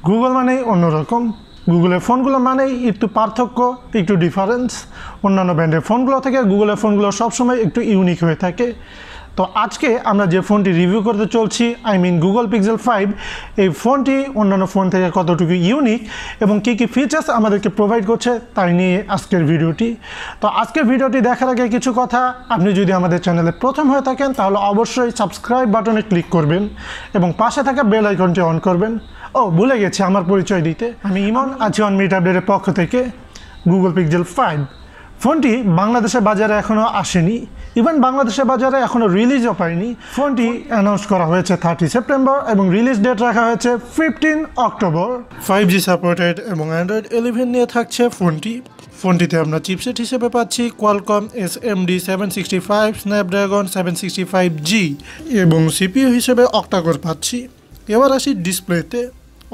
Google মানেই অন্যরকম। গুগলের ফোনগুলো মানেই একটু পার্থক্য, একটু ডিফারেন্স। অন্যান্য ব্র্যান্ডের ফোনগুলো থেকে গুগলের ফোনগুলো সবসময় একটু ইউনিক হয়ে থাকে। তো আজকে আমরা যে ফোনটি রিভিউ করতে চলছি, গুগল পিক্সেল 5, এই ফোনটি অন্যান্য ফোন থেকে কতটুকু ইউনিক এবং কী কী ফিচার্স আমাদেরকে প্রোভাইড করছে তাই নিয়ে আজকের ভিডিওটি। তো আজকের ভিডিওটি দেখার আগে কিছু কথা, আপনি যদি আমাদের চ্যানেলে প্রথম হয়ে থাকেন তাহলে অবশ্যই সাবস্ক্রাইব বাটনে ক্লিক করবেন এবং পাশে থাকা বেল আইকনটি অন করবেন। ভুলে গেছি আমার পরিচয় দিতে, আমি ইমন আছি অন মিট আপডেটের পক্ষ থেকে। গুগল পিক্সেল 5 ফোনটি বাংলাদেশের বাজারে এখনও আসেনি, ইভেন বাংলাদেশের বাজারে এখনও রিলিজও পায়নি। ফোনটি অ্যানাউন্স করা হয়েছে 30 সেপ্টেম্বর এবং রিলিজ ডেট রাখা হয়েছে 15 অক্টোবর। 5G সাপোর্টেড এবং অ্যান্ড্রয়েড 11 নিয়ে থাকছে ফোনটিতে আমরা চিপসেট হিসেবে পাচ্ছি কোয়ালকম SMD 765, স্ন্যাপড্রাগন 765G এবং সিপিইউ হিসেবে অক্টাকোর পাচ্ছি। এবার আসি ডিসপ্লেতে।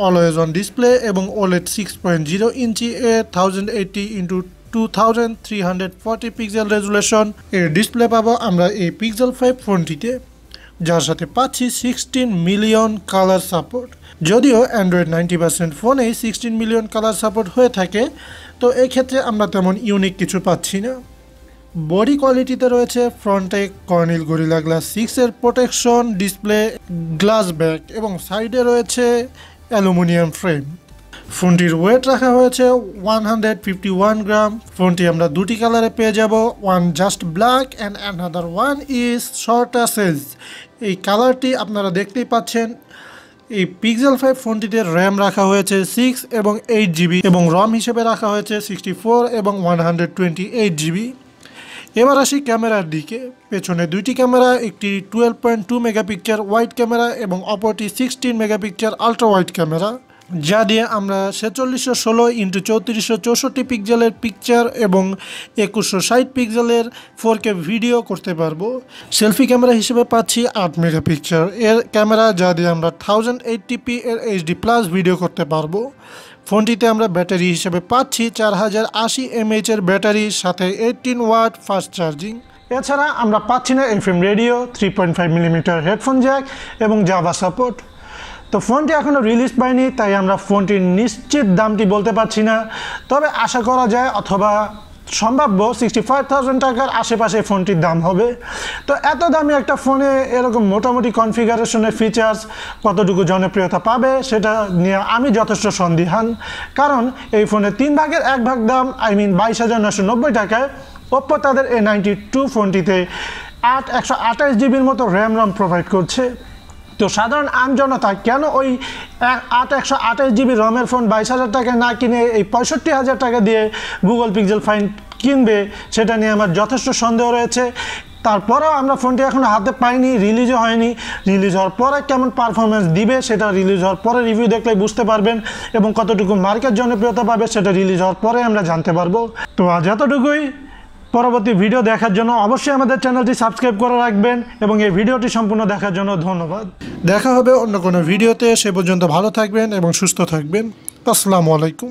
অলওয়েজ অন ডিসপ্লে এবং OLED 6.0 ইঞ্চি 1080x2340 পিক্সেল রেজুলেশন এর ডিসপ্লে পাবো আমরা এই পিক্সেল 5 ফোনটিতে, যার সাথে পাচ্ছি 16 মিলিয়ন কালার সাপোর্ট। যদিও অ্যান্ড্রয়েড 90% ফোনেই 16 মিলিয়ন কালার সাপোর্ট হয়ে থাকে, তো এক্ষেত্রে আমরা তেমন ইউনিক কিছু পাচ্ছি না। বডি কোয়ালিটিতে রয়েছে ফ্রন্টে কর্নিল গরিলা গ্লাস 6 এর প্রোটেকশন, ডিসপ্লে গ্লাস ব্যাক এবং সাইডে রয়েছে অ্যালুমিনিয়াম ফ্রেম। ফোনটির ওয়েট রাখা হয়েছে 151 গ্রাম। ফোনটি আমরা দুটি কালারে পেয়ে যাব, one just black and another one is shorter sage. এই কালারটি আপনারা দেখতেই পাচ্ছেন। এই পিক্সেল 5 ফোনটিতে র্যাম রাখা হয়েছে 6 এবং 8GB এবং রম হিসেবে রাখা হয়েছে 64 এবং 128GB। এবার আসি ক্যামেরার দিকে। পেছনে দুইটি ক্যামেরা, একটি 12.2 মেগাপিক্সেল ওয়াইড ক্যামেরা এবং অপরটি 16 মেগাপিক্সেল আলট্রা ওয়াইড ক্যামেরা, যা দিয়ে আমরা 4616x3464 পিক্সেলের পিকচার এবং 2160 পিক্সেলের 4K ভিডিও করতে পারবো। সেলফি ক্যামেরা হিসেবে পাচ্ছি 8 মেগাপিক্সেল এর ক্যামেরা, যা দিয়ে আমরা 1080p এর HD+ ভিডিও করতে পারবো। ফোনটিতে আমরা ব্যাটারি হিসেবে পাচ্ছি 4080 mAh এর ব্যাটারির সাথে 18 ওয়াট ফাস্ট চার্জিং। এছাড়া আমরা পাচ্ছি না FM radio, 3.5mm headphone Jack এবং জাভা সাপোর্ট। তো ফোনটি এখনও রিলিজ পায়নি, তাই আমরা ফোনটির নিশ্চিত দামটি বলতে পারছি না, তবে আশা করা যায় অথবা সম্ভাব্য 65,000 টাকার আশেপাশে ফোনটির দাম হবে। তো এত দামি একটা ফোনে এরকম মোটামুটি কনফিগারেশনের ফিচার্স কতটুকু জনপ্রিয়তা পাবে সেটা নিয়ে আমি যথেষ্ট সন্দিহান, কারণ এই ফোনের 3 ভাগের 1 ভাগ দাম 22,990 টাকায় ওপ্পো তাদের A92 ফোনটিতে 128GBর মতো র্যাম প্রোভাইড করছে। তো সাধারণ আমজনতা কেন ওই 128GB রমের ফোন 22,000 টাকায় না কিনে এই 65,000 টাকা দিয়ে গুগল পিক্সেল 5 কিনবে, সেটা নিয়ে আমার যথেষ্ট সন্দেহ রয়েছে। তারপরেও আমরা ফোনটি এখনও হাতে পাইনি, রিলিজও হয়নি। রিলিজ হওয়ার পরে কেমন পারফরমেন্স দিবে সেটা রিলিজ হওয়ার পরে রিভিউ দেখলেই বুঝতে পারবেন, এবং কতটুকু মার্কেট জনপ্রিয়তা পাবে সেটা রিলিজ হওয়ার পরে আমরা জানতে পারবো। তো আজ এতটুকুই। পরবর্তী ভিডিও দেখার জন্য অবশ্যই আমাদের চ্যানেলটি সাবস্ক্রাইব করে রাখবেন এবং এই ভিডিওটি সম্পূর্ণ দেখার জন্য ধন্যবাদ। দেখা হবে অন্য কোনো ভিডিওতে, সে পর্যন্ত ভালো থাকবেন এবং সুস্থ থাকবেন। আসসালামু আলাইকুম।